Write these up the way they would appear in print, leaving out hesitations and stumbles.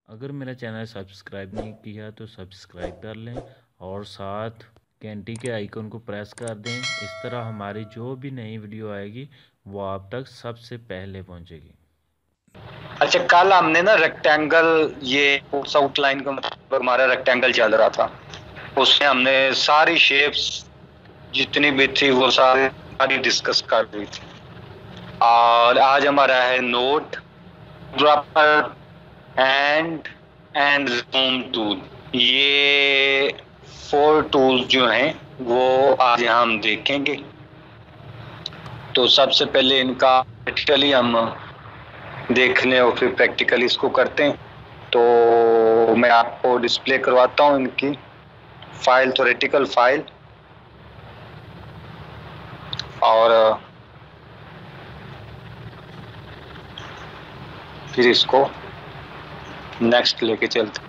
अगर मेरा channel subscribe नहीं किया तो सब्सक्राइब कर लें और साथ घंटी के आइकन को प्रेस कर दें। इस तरह हमारी जो भी नई वीडियो आएगी वो आप तक सबसे पहले पहुंचेगी। अच्छा, कल हमने ना रेक्टेंगल, ये आउटलाइन का मतलब हमारा रेक्टेंगल चल रहा था, उसमें हमने सारी शेप्स जितनी भी थी वो सारी डिस्कस कर दी थी। और आज हमारा है note, dropper, and zoom tool. ये 4 टूल्स जो हैं वो आज हम देखेंगे। तो सबसे पहले इनका प्रैक्टिकली हम देखने और फिर प्रैक्टिकली इसको करते हैं। तो मैं आपको डिस्प्ले करवाता हूँ इनकी फाइल, थ्योरेटिकल फाइल, और फिर इसको नेक्स्ट लेके चलते।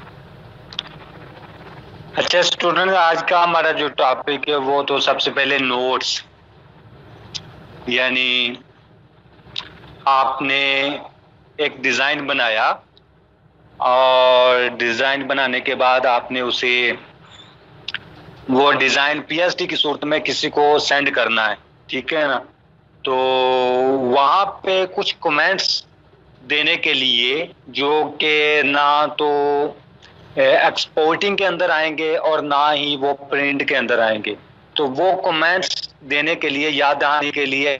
अच्छा स्टूडेंट, आज का हमारा जो टॉपिक है वो तो सबसे पहले नोट्स, यानी आपने एक डिजाइन बनाया और डिजाइन बनाने के बाद आपने उसे, वो डिजाइन पीएसडी की सूरत में किसी को सेंड करना है, ठीक है ना। तो वहां पे कुछ कमेंट्स देने के लिए जो कि ना तो एक्सपोर्टिंग के अंदर आएंगे और ना ही वो प्रिंट के अंदर आएंगे, तो वो कमेंट्स देने के लिए, याद आने के लिए,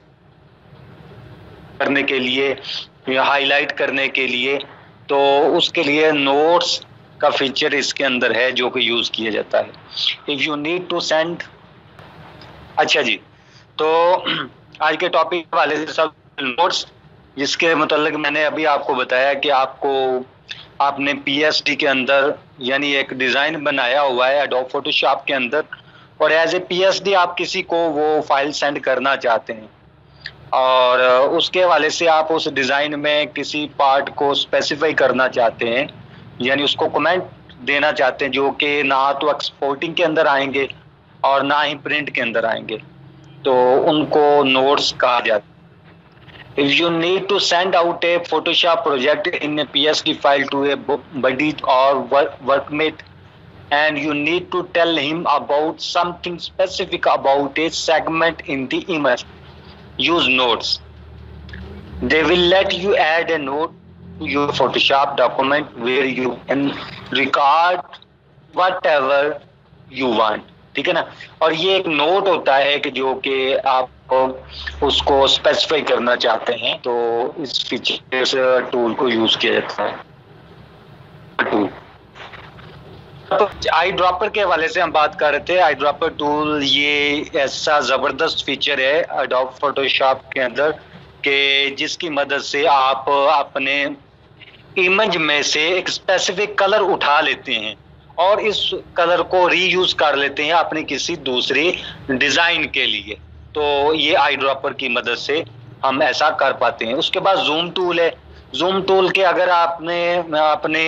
करने के लिए, हाईलाइट करने के लिए, तो उसके लिए नोट्स का फीचर इसके अंदर है जो कि यूज किया जाता है। If you need to send. अच्छा जी, तो आज के टॉपिक वाले से सब नोट्स, जिसके मतलब मैंने अभी आपको बताया कि आपने पीएसडी के अंदर यानी एक डिजाइन बनाया हुआ है एडोब फोटोशॉप के अंदर, और एज ए पीएसडी आप किसी को वो फाइल सेंड करना चाहते हैं और उसके हवाले से आप उस डिजाइन में किसी पार्ट को स्पेसिफाई करना चाहते हैं, यानी उसको कमेंट देना चाहते हैं जो कि ना तो एक्सपोर्टिंग के अंदर आएंगे और ना ही प्रिंट के अंदर आएंगे, तो उनको नोट्स कहा जाता है। If you need to send out a Photoshop project in a PSD file to a buddy or workmate, and you need to tell him about something specific about a segment in the image, use notes. They will let you add a note to your Photoshop document where you can record whatever you want, ठीक है ना। और ये एक note होता है कि जो कि आप उसको स्पेसिफाई करना चाहते हैं, तो इस फीचर्स टूल को यूज किया जाता है। टूल आई ड्रॉपर के हवाले से हम बात कर रहे थे। आई ड्रॉपर टूल ये ऐसा जबरदस्त फीचर है एडोब फोटोशॉप के अंदर कि जिसकी मदद से आप अपने इमेज में से एक स्पेसिफिक कलर उठा लेते हैं और इस कलर को रीयूज कर लेते हैं अपनी किसी दूसरी डिजाइन के लिए। तो ये आई ड्रॉपर की मदद से हम ऐसा कर पाते हैं। उसके बाद जूम टूल है। जूम टूल के अगर आपने अपने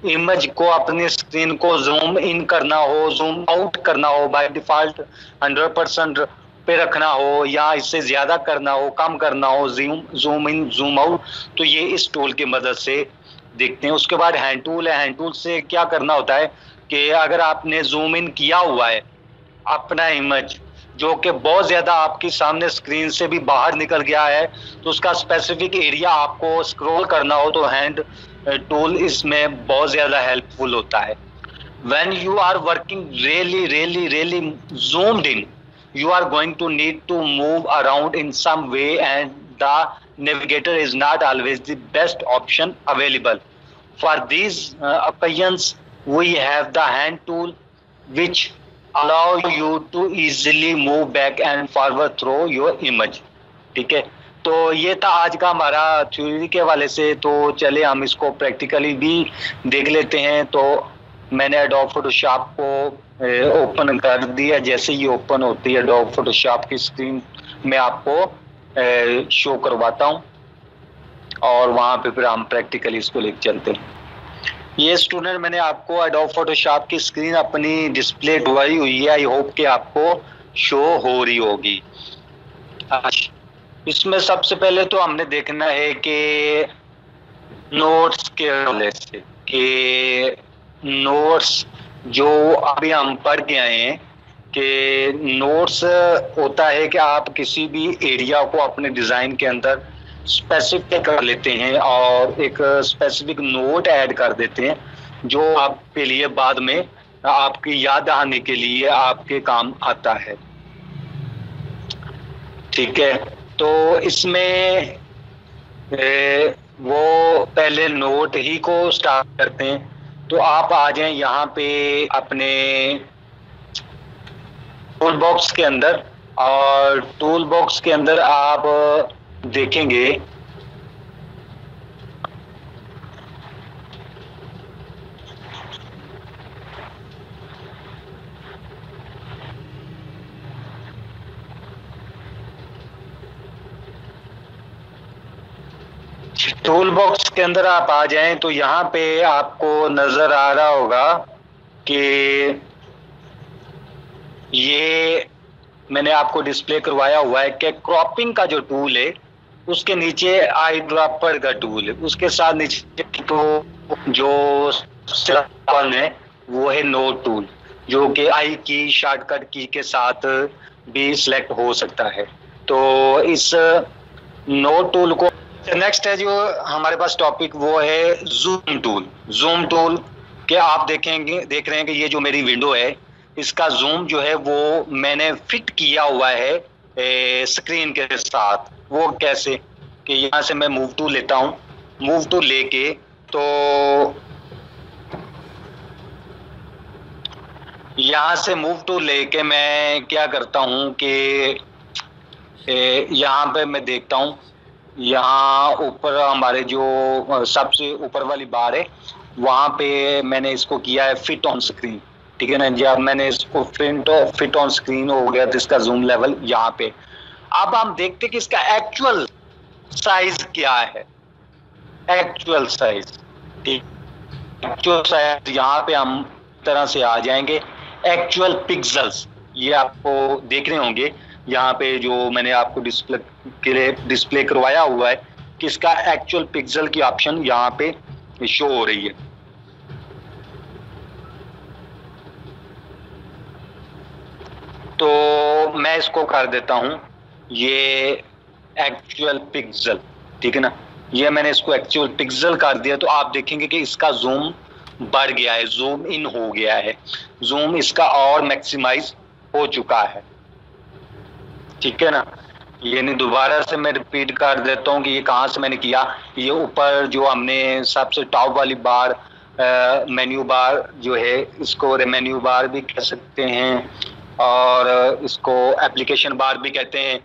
इमेज को, अपनी स्क्रीन को जूम इन करना हो, जूम आउट करना हो, बाय डिफॉल्ट 100% पे रखना हो या इससे ज्यादा करना हो, कम करना हो, जूम इन जूम आउट, तो ये इस टूल की मदद से देखते हैं। उसके बाद हैंड टूल है। हैंड टूल से क्या करना होता है कि अगर आपने जूम इन किया हुआ है अपना इमेज जो कि बहुत ज्यादा आपकी सामने स्क्रीन से भी बाहर निकल गया है, तो उसका स्पेसिफिक एरिया आपको स्क्रॉल करना हो तो हैंड टूल इसमें बहुत ज्यादा हेल्पफुल होता है। When you are working really zoomed in, you are going to need to move around in some way, and the navigator is not always the best option available. For these occasions, we have the hand tool, which allow you to easily move back and forward through your image. ठीक है, तो ये था आज का हमारा theory के हवाले से। तो चले हम इसको प्रैक्टिकली भी देख लेते हैं। तो मैंने एडोब फोटोशॉप को ओपन कर दिया। जैसे ही ओपन होती है एडोब फोटोशॉप की स्क्रीन में आपको शो करवाता हूँ और वहां पे फिर हम प्रैक्टिकली इसको लेके चलते हैं। ये स्टूडेंट, मैंने आपको एडोब फोटोशॉप की स्क्रीन अपनी डिस्प्ले करवाई हुई है। आई होप कि आपको शो हो रही होगी। इसमें सबसे पहले तो हमने देखना है कि नोट्स के हवाले से, कि नोट्स जो अभी हम पढ़ के आए हैं कि नोट्स होता है कि आप किसी भी एरिया को अपने डिज़ाइन के अंदर स्पेसिफिक कर लेते हैं और एक स्पेसिफिक नोट ऐड कर देते हैं जो आपके लिए बाद में आपकी याद आने के लिए आपके काम आता है। ठीक है, तो इसमें वो पहले नोट ही को स्टार्ट करते हैं। तो आप आ जाएं यहाँ पे अपने टूल बॉक्स के अंदर, और टूल बॉक्स के अंदर आप देखेंगे टूल बॉक्स के अंदर आप आ जाएं तो यहाँ पे आपको नजर आ रहा होगा कि ये मैंने आपको डिस्प्ले करवाया हुआ है कि क्रॉपिंग का जो टूल है उसके नीचे आई ड्रॉपर का टूल है, उसके साथ नीचे तो जो है वो है नोट टूल, जो कि आई की शॉर्टकट की के साथ भी सिलेक्ट हो सकता है। तो इस नोट टूल को नेक्स्ट है जो हमारे पास टॉपिक वो है जूम टूल। जूम टूल के आप देख रहे हैं कि ये जो मेरी विंडो है इसका जूम जो है वो मैंने फिट किया हुआ है स्क्रीन के साथ। वो कैसे कि यहाँ से मैं मूव टूल लेता हूँ, मूव टूल लेके तो यहाँ से मूव टूल लेके मैं क्या करता हूँ कि यहाँ पे मैं देखता हूँ, यहाँ ऊपर हमारे जो सबसे ऊपर वाली बार है वहां पे मैंने इसको किया है फिट ऑन स्क्रीन। ठीक है ना, जब मैंने इसको फिट ऑन स्क्रीन हो गया तो इसका जूम लेवल यहाँ पे। अब हम देखते कि इसका एक्चुअल साइज क्या है। एक्चुअल साइज, ठीक, एक्चुअल साइज यहाँ पे हम तरह से आ जाएंगे। एक्चुअल पिक्सल्स ये आपको देख रहे होंगे यहाँ पे जो मैंने आपको डिस्प्ले के लिए डिस्प्ले करवाया हुआ है कि इसका एक्चुअल पिक्सल की ऑप्शन यहाँ पे शो हो रही है। तो मैं इसको कर देता हूं ये एक्चुअल पिक्सल। ठीक है ना, ये मैंने इसको एक्चुअल पिक्सल कर दिया तो आप देखेंगे कि इसका जूम बढ़ गया है, जूम इन हो गया है, जूम इसका और मैक्सिमाइज हो चुका है। ठीक है ना, ये नहीं दोबारा से मैं रिपीट कर देता हूँ कि ये कहाँ से मैंने किया। ये ऊपर जो हमने सबसे टॉप वाली बार मेन्यू बार जो है, इसको मेन्यू बार भी कह सकते हैं और इसको एप्लीकेशन बार भी कहते हैं।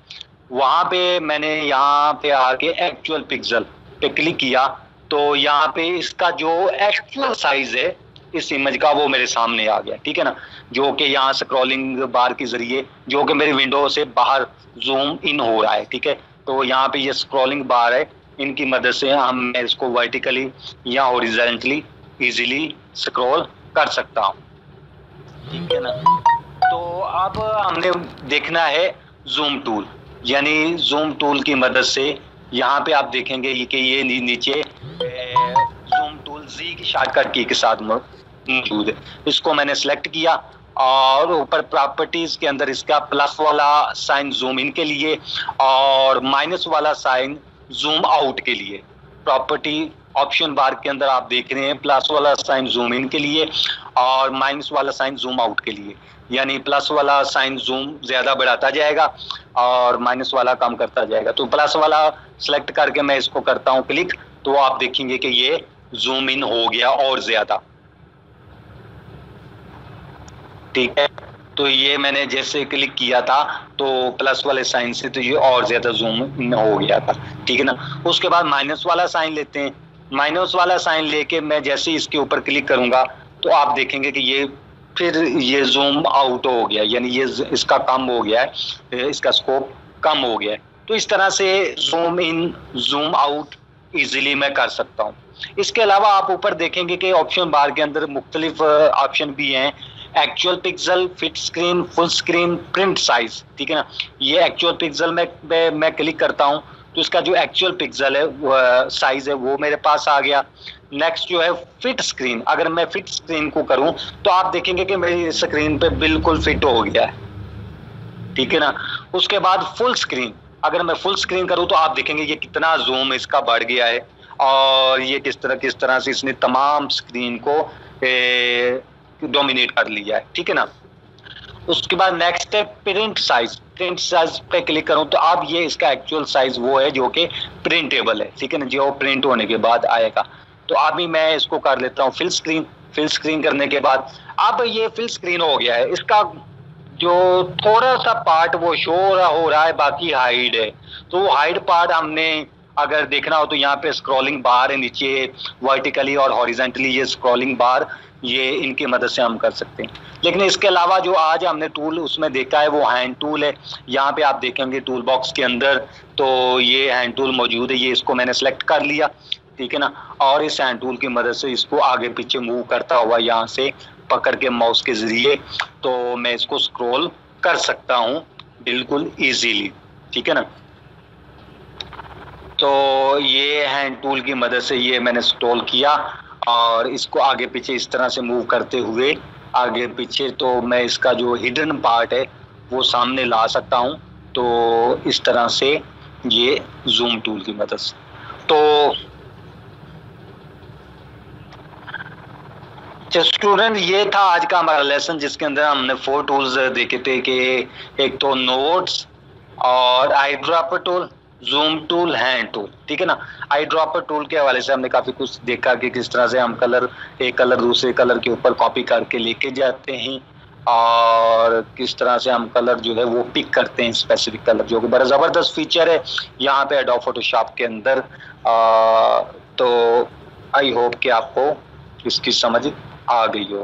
वहाँ पे मैंने यहाँ पे आके एक्चुअल पिक्सल पे क्लिक किया तो यहाँ पे इसका जो एक्चुअल साइज है इस इमेज का वो मेरे सामने आ गया। ठीक है ना, जो कि यहाँ स्क्रॉलिंग बार के जरिए जो कि मेरी विंडो से बाहर जूम इन हो रहा है। ठीक है, तो यहाँ पे ये स्क्रॉलिंग बार है, इनकी मदद से हम इसको वर्टिकली या हॉरिजॉन्टली इजीली स्क्रॉल कर सकता हूँ। ठीक है ना, तो अब हमने देखना है जूम टूल, यानी जूम टूल की मदद से यहाँ पे आप देखेंगे कि ये नीचे जूम टूल जी की शॉर्टकट की के साथ मौजूद है। इसको मैंने सेलेक्ट किया और ऊपर प्रॉपर्टीज के अंदर इसका प्लस वाला साइन जूम इन के लिए और माइनस वाला साइन जूम आउट के लिए। प्रॉपर्टी ऑप्शन बार के अंदर आप देख रहे हैं प्लस वाला साइन जूम इन के लिए और माइनस वाला साइन जूम आउट के लिए, यानी प्लस वाला साइन जूम ज्यादा बढ़ाता जाएगा और माइनस वाला कम करता जाएगा। तो प्लस वाला सेलेक्ट करके मैं इसको करता हूं क्लिक, तो आप देखेंगे कि ये जूम इन हो गया और ज्यादा। ठीक है, तो ये मैंने जैसे क्लिक किया था तो प्लस वाले साइन से तो ये और ज्यादा जूम इन हो गया था। ठीक है ना, उसके बाद माइनस वाला साइन लेते हैं। माइनस वाला साइन लेके मैं जैसे इसके ऊपर क्लिक करूंगा तो आप देखेंगे कि ये फिर ये जूम आउट हो गया, यानी ये इसका कम हो गया है, इसका स्कोप कम हो गया है। तो इस तरह से zoom in zoom out easily मैं कर सकता हूँ। इसके अलावा आप ऊपर देखेंगे कि ऑप्शन बार के अंदर मुख्तलिफ ऑप्शन भी हैं। Actual pixel, fit screen, full screen, print size. ठीक है ना, ये एक्चुअल पिक्सल में मैं क्लिक करता हूँ तो इसका जो एक्चुअल पिक्सल है साइज है वो मेरे पास आ गया। नेक्स्ट जो है फिट स्क्रीन, अगर मैं फिट स्क्रीन को करूं तो आप देखेंगे कि मेरी स्क्रीन पे बिल्कुल फिट हो गया है, ठीक है ना। उसके बाद फुल स्क्रीन, अगर मैं फुल स्क्रीन करूं तो आप देखेंगे ये कितना जूम इसका बढ़ गया है और ये किस तरह से इसने तमाम स्क्रीन को डोमिनेट कर लिया है, ठीक है ना। उसके बाद नेक्स्ट है प्रिंट साइज। प्रिंट साइज पे क्लिक करूं तो अब ये इसका एक्चुअल साइज वो है जो कि प्रिंटेबल है, ठीक है ना, जो प्रिंट होने के बाद आएगा। तो अभी मैं इसको कर लेता हूं फिल स्क्रीन। फिल स्क्रीन करने के बाद अब ये फिल स्क्रीन हो गया है। इसका जो थोड़ा सा पार्ट वो शो हो रहा है, बाकी हाइड है। तो वो हाइड पार्ट हमने अगर देखना हो तो यहाँ पे स्क्रॉलिंग बार है नीचे, वर्टिकली और हॉरिजेंटली ये स्क्रॉलिंग बार, ये इनकी मदद से हम कर सकते हैं। लेकिन इसके अलावा जो आज हमने टूल उसमें देखा है वो हैंड टूल है। यहाँ पे आप देखेंगे टूल बॉक्स के अंदर तो ये हैंड टूल मौजूद है, ये इसको मैंने सेलेक्ट कर लिया, ठीक है ना। और इस हैंड टूल की मदद से इसको आगे पीछे मूव करता हुआ यहाँ से पकड़ के माउस के जरिए तो मैं इसको स्क्रॉल कर सकता हूँ बिल्कुल इजीली, ठीक है ना। तो ये हैंड टूल की मदद से ये मैंने स्क्रॉल किया और इसको आगे पीछे इस तरह से मूव करते हुए आगे पीछे तो मैं इसका जो हिडन पार्ट है वो सामने ला सकता हूँ। तो इस तरह से ये जूम टूल की मदद से। तो स्टूडेंट ये था आज का हमारा लेसन जिसके अंदर हमने 4 टूल्स देखे थे कि एक तो नोट्स और eye dropper tool, zoom tool, hand tool, ठीक है ना। आई ड्रॉपर टूल के हवाले से हमने काफी कुछ देखा कि किस तरह से हम एक कलर दूसरे कलर के ऊपर कॉपी करके लेके जाते हैं और किस तरह से हम कलर जो है वो पिक करते हैं, स्पेसिफिक कलर, जो कि बड़ा जबरदस्त फीचर है यहाँ पे एडोब फोटोशॉप के अंदर। तो आई होप कि आपको इसकी समझ आ गई हो।